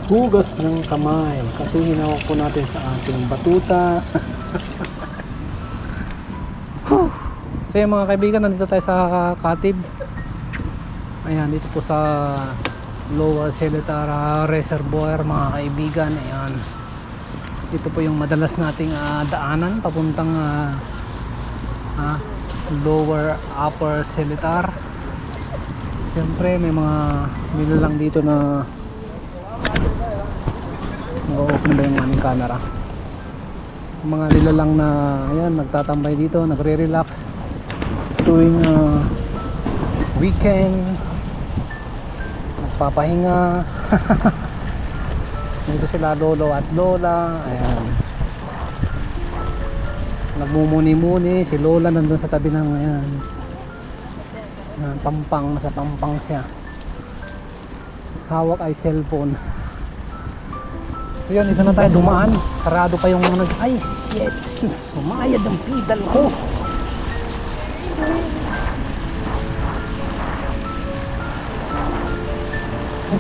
Hugas ng kamay kasi hinawak po natin sa ating batuta. So yun, mga kaibigan, nandito tayo sa Katib. Ayan, dito po sa Lower Seletar Reservoir, mga kaibigan. Ayan, dito po yung madalas nating daanan papuntang Lower Upper Seletar. Siyempre may mga nilalang dito na mag-off na ba yung aming camera. Mga nilalang na ayan, nagtatambay dito, nagre-relax tuwing weekend, nagpapahinga. Dito sila lolo at lola. Ayan, nagmumuni-muni. Si lola nandun sa tabi ng ayan, pampang, nasa pampang siya, hawak ay cellphone. So yun, dito na tayo dumaan. Sarado pa yung ay shit, sumayad ang pedal ko.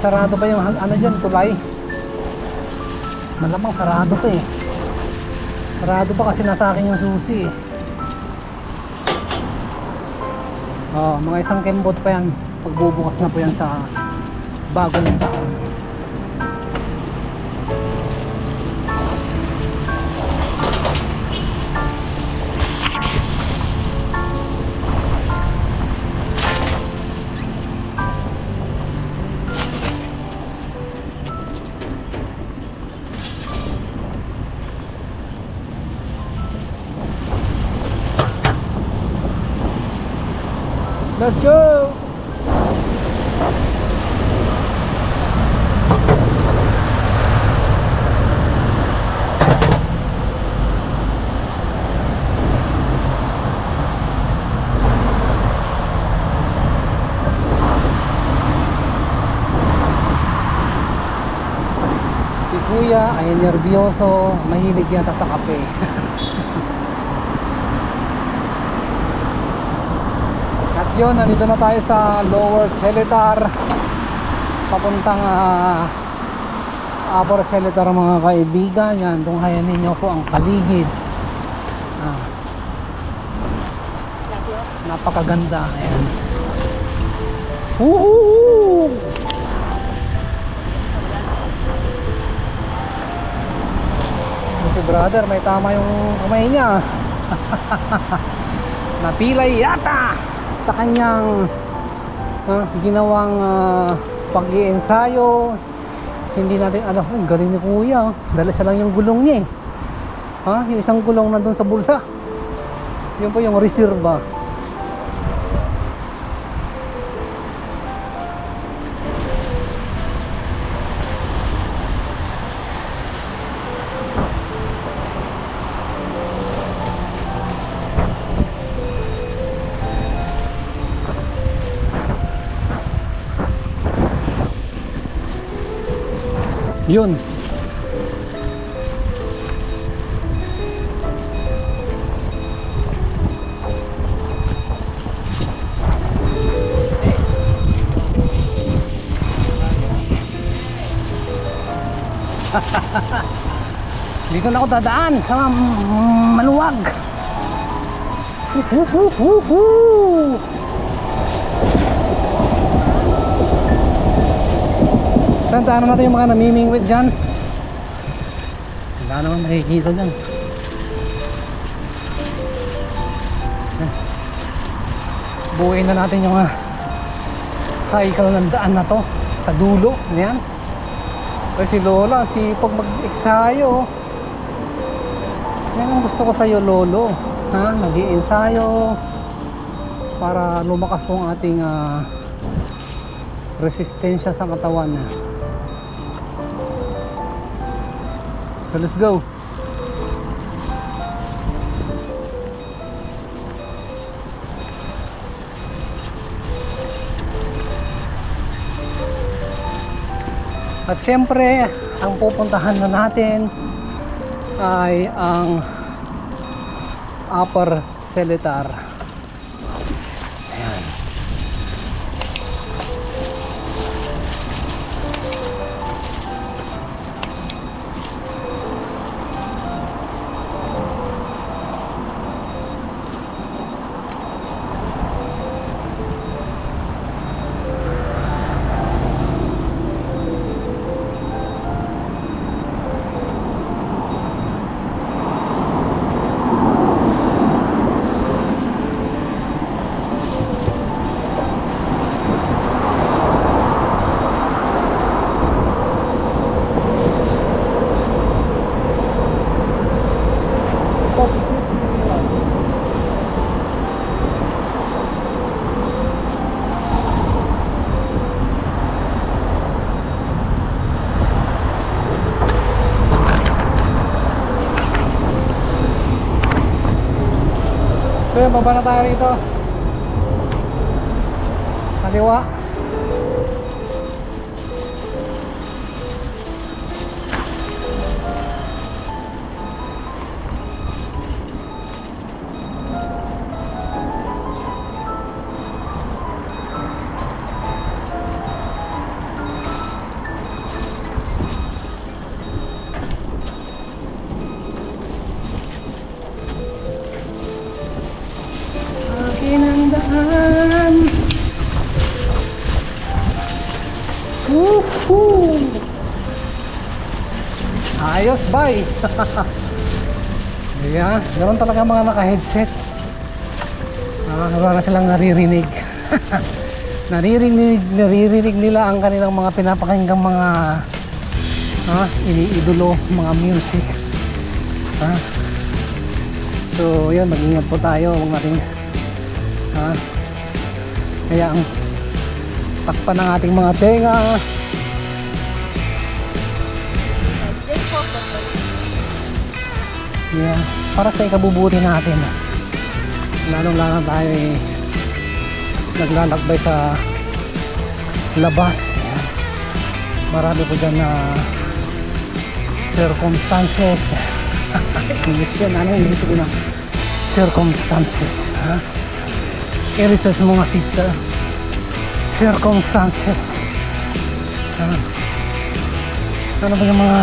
Sarado pa yung ano dyan, tulay. Malamang sarado pa eh. Sarado pa kasi nasa akin yung susi eh. Mga isang kembot pa yan. Pagbubukas na po yan sa bagong taon. Let's go! Si Kuya ay nervyoso, mahilig yata sa kape. Yun, nandito na tayo sa Lower Seletar papuntang Upper Seletar, mga kaibigan. Yan, tunghayan ninyo po ang paligid. Napakaganda. Ayan. Woohoo! Si brother, may tama yung kamay niya. Napilay yata sa kanyang ginawang pag-iensayo. Hindi natin alam. Ang galing ni Kuya. Dala siya lang yung gulong niya eh. Yung isang gulong nandun sa bulsa. Yun po yung reserva. Yun. Dito na ako dadaan sa maluwag. Tantaan natin yung mga namimingwit dyan. Wala naman makikita dyan. Buuin na natin yung cycle ng daan na to sa dulo. Ayan. Kasi si Lola, sipag mag-ensayo. Yan ang gusto ko sa'yo, Lolo. Nag-i-ensayo para lumakas po ang ating resistensya sa katawan. So let's go. At syempre, ang pupuntahan na natin ay ang Upper Seletar. Ayan. baba na tayo rito. Kaliwa. Kinandaan. Woohoo! Ayos, bye. Yeah, meron talaga mga naka-headset. Wala na silang naririnig. naririnig nila ang kanilang mga pinapakinggang mga iniidolo, mga music. So, yun, mag-ingat po tayo. Huwag natin kaya ang takpan ng ating mga tenga. Yeah, para sa ikabubuti natin. Lalong lalo tayo naglalakbay sa labas. Yeah. Marami po dyan na circumstances. English yan, ano yung English ko na circumstances. I-research mo nga, sister. Circumstances. Ano ba yung mga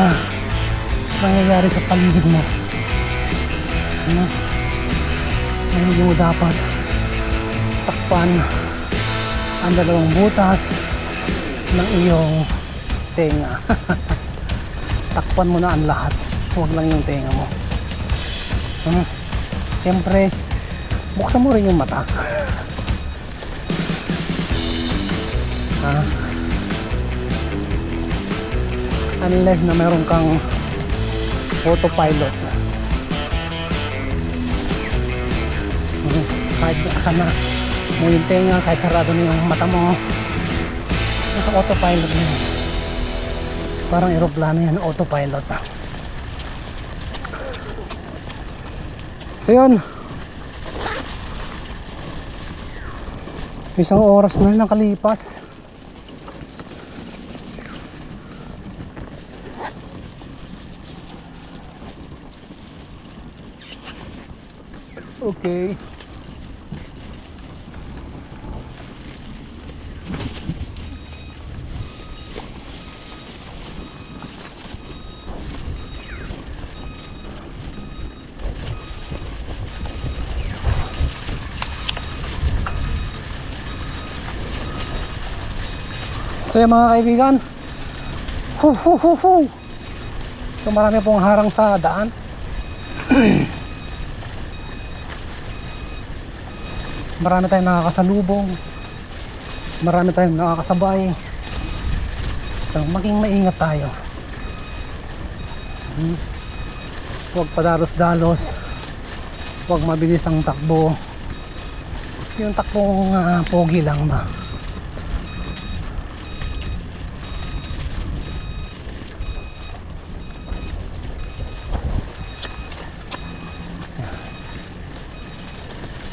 nangyayari sa paligid mo? Ano hindi mo dapat takpan ang dalawang butas ng iyong tenga. Takpan mo na ang lahat, huwag lang yung tenga mo. Siyempre buksan mo rin yung mata. Unless na meron kang autopilot. Kahit buksan na mo yung tenga, kahit sarado na yung mata mo, nasa autopilot na yun. Parang aeroplano yan, autopilot. So yun, isang oras na nakalipas. Okay. So yung mga kaibigan, so marami pong harang sa daan. Marami tayong nakakasalubong, marami tayong nakakasabay. So maging maingat tayo. Huwag padalos-dalos, huwag mabilis ang takbo. Yung takbong pogi lang ba.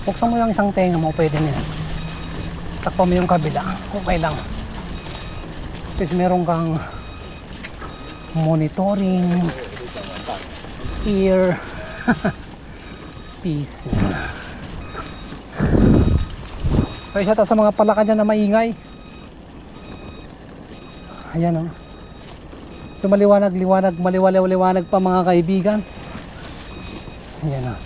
Buksan mo yung isang tenga mo, pwede na yan. Takpan mo yung kabila, okay lang. Tapos meron kang monitoring, ear, peace. Okay, shout out sa mga palaka dyan na maingay. Ayan o. So maliwanag pa mga kaibigan. Ayan o.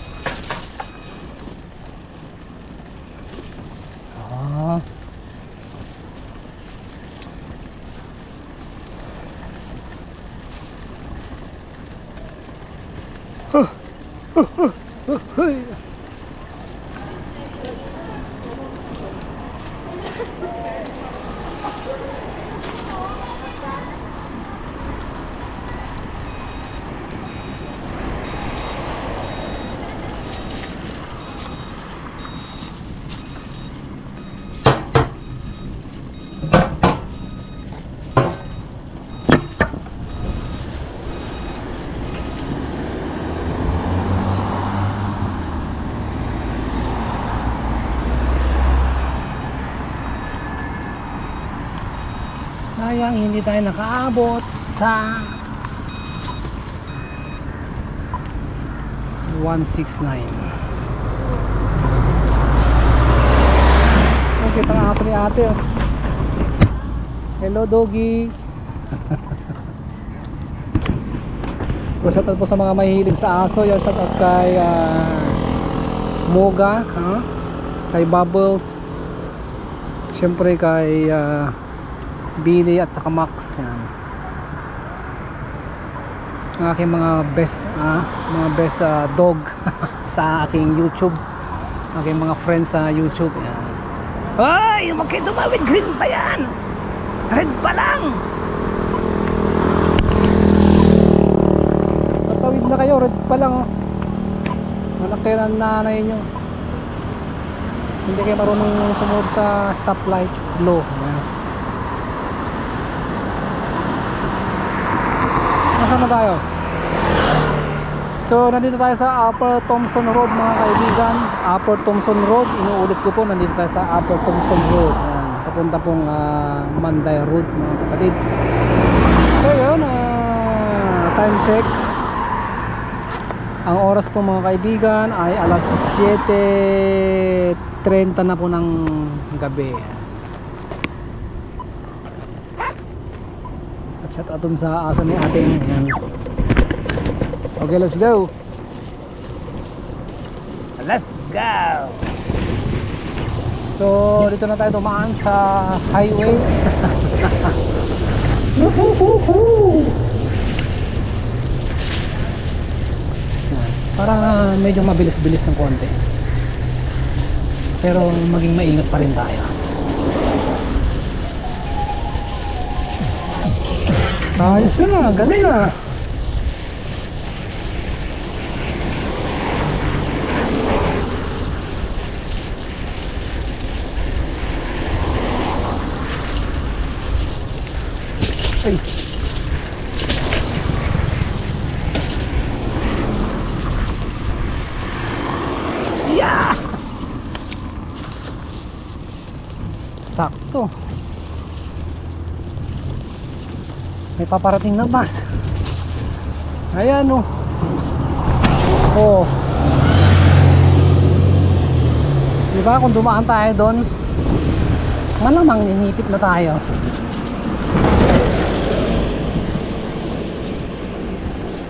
Sayang hindi tayo nakaabot sa 169. Kita nga aso ni ate oh. Hello doggy. So shoutout po sa mga mahihilig sa aso. Yan, shoutout kay Moga, kay Bubbles, syempre kay Billy at saka Max. Yan, ang aking mga best dog sa aking YouTube, aking mga friends sa YouTube. Yan. Ay, huwag kayo tumawid, green pa yan, red pa lang. Tatawid na kayo, red pa lang oh. Malaki ng nanay nyo, hindi kayo marunong sumunod sa stoplight low. Yan. Nasaan na tayo? So nandito tayo sa Upper Thompson Road mga kaibigan. Upper Thompson Road, inuulit ko po, nandito tayo sa Upper Thompson Road. Yan, papunta pong Manday Road mga kapatid. So yun, time check. Ang oras po mga kaibigan ay alas 7:30 na po ng gabi. At shout out dun sa aso ni ating. Yan. Okay, let's go. Let's go. So dito na tayo dumaan sa highway. Parang medyo mabilis-bilis ng konti, pero maging maingat pa rin tayo. Ayos na, galing na. Ay. Yeah! Sakto. May paparating na bus. Ayan oh. Oh. Diba kung dumaan tayo doon, malamang ninipit na tayo.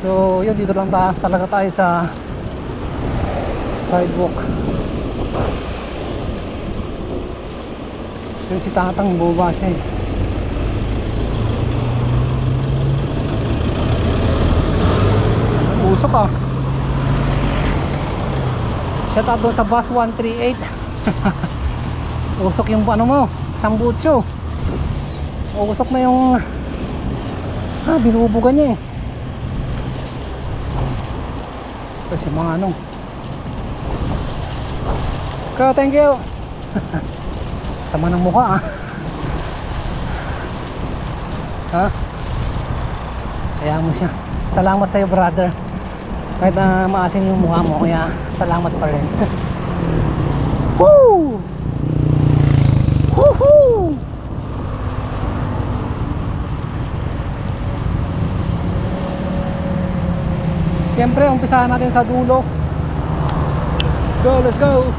So yun, dito lang talaga tayo sa sidewalk. Yung si Tatang boba siya eh. Usok ah. Shout out doon sa bus 138. Usok yung ano mo, tambucho. Usok na yung binubugan niya eh. Kasi mga ano. Thank you. Sama ng mukha ah. Ha? Kaya mo siya. Salamat sa'yo brother. Kahit na maasim yung mukha mo, kaya salamat pa rin. Woo! Woohoo! Siyempre, umpisahan natin sa dulo. Go, let's go!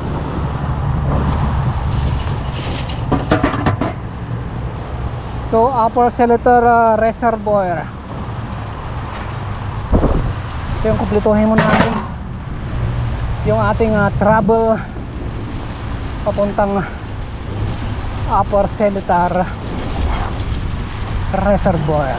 So, Upper Seletar Reservoir. So, yung kumpletuhin mo natin yung ating travel papuntang Upper Seletar Reservoir.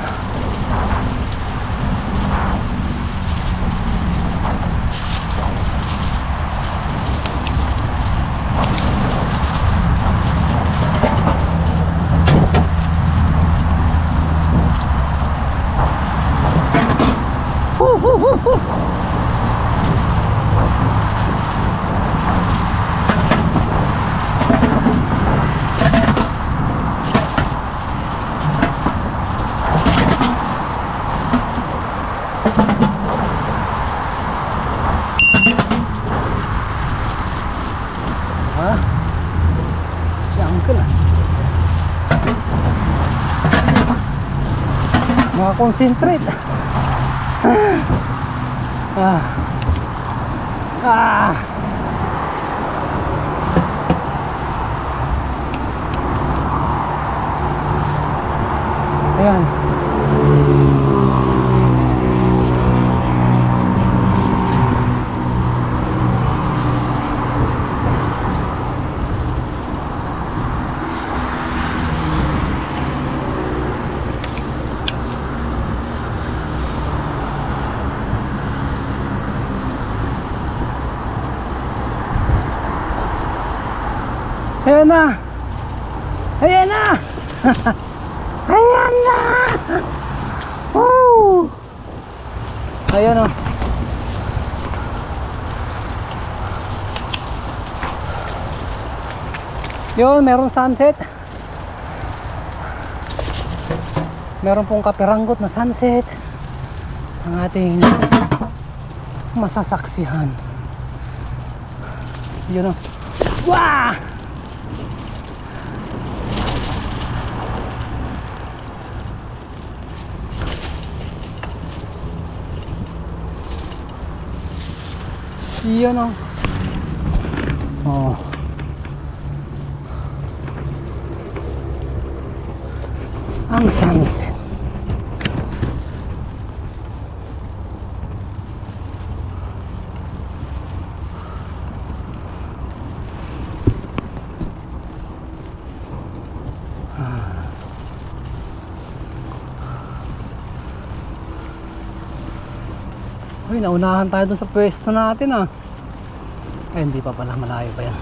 Ha? Makakonsentrate. Ah. Ah. Ayan. Ayan na. Ayan na. Ayan na. Woo. Ayan o. Yun, meron sunset. Meron pong kapiranggot na sunset ang ating masasaksihan. Yun o. Wah! Iyan o. Oh. Ang sunset. Uy, naunahan tayo dun sa pwesto natin ah. Ay, hindi pa pala, malayo pa yan.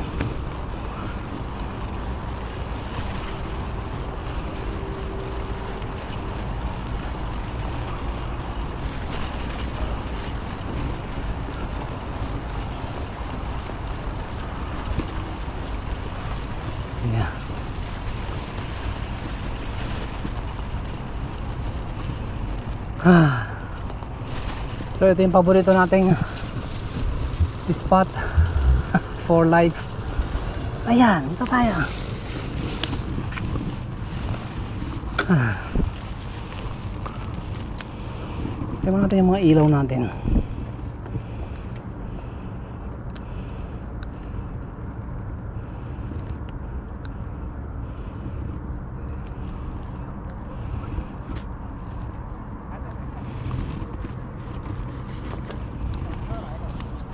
Yeah. So ito yung paborito nating spot for life. Ayan, ito tayo. Tingnan natin yung mga ilaw natin.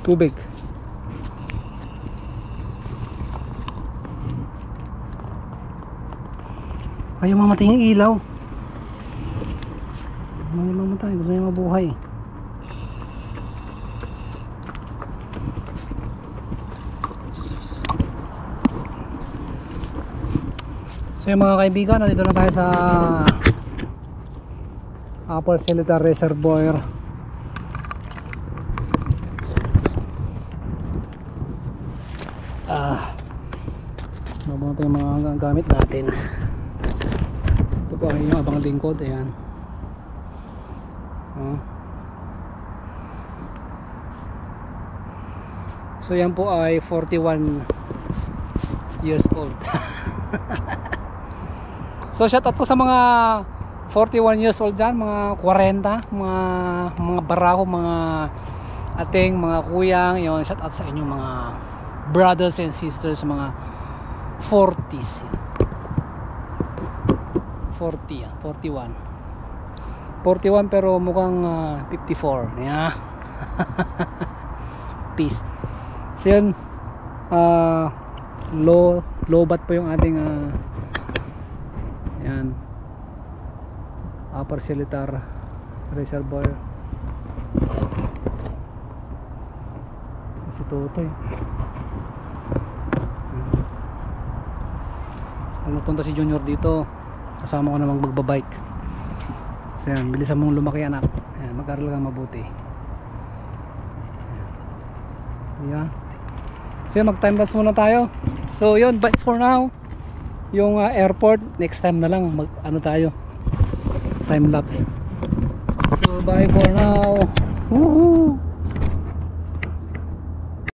Tubig. Ayaw mamatay yung ilaw. Ayaw mamatay, gusto niya mabuhay. So yung mga kaibigan, nandito na tayo sa Upper Seletar Reservoir. Mabang ito yung mga gamit natin. Ito po ay yung abang lingkod. Ayan. So yan po ay 41 years old. So shout out po sa mga 41 years old dyan, mga 40, mga baraho, mga ating, mga kuyang. Yun, shout out sa inyo mga brothers and sisters, mga 40s. 40, 41 pero mukhang 54. Yeah. Peace. So yun, low-bat po yung ating yan, Upper Seletar Reservoir. Si Totoy. Pumunta si Junior dito, kasama ko namang magbabike. So yan, bilisan mong lumaki anak. Ayan, mag-aral ka mabuti. Ayan. So yun, mag time lapse muna tayo. So yun, bye for now. Yung airport, next time na lang mag ano tayo, time lapse. So bye for now. Woohoo!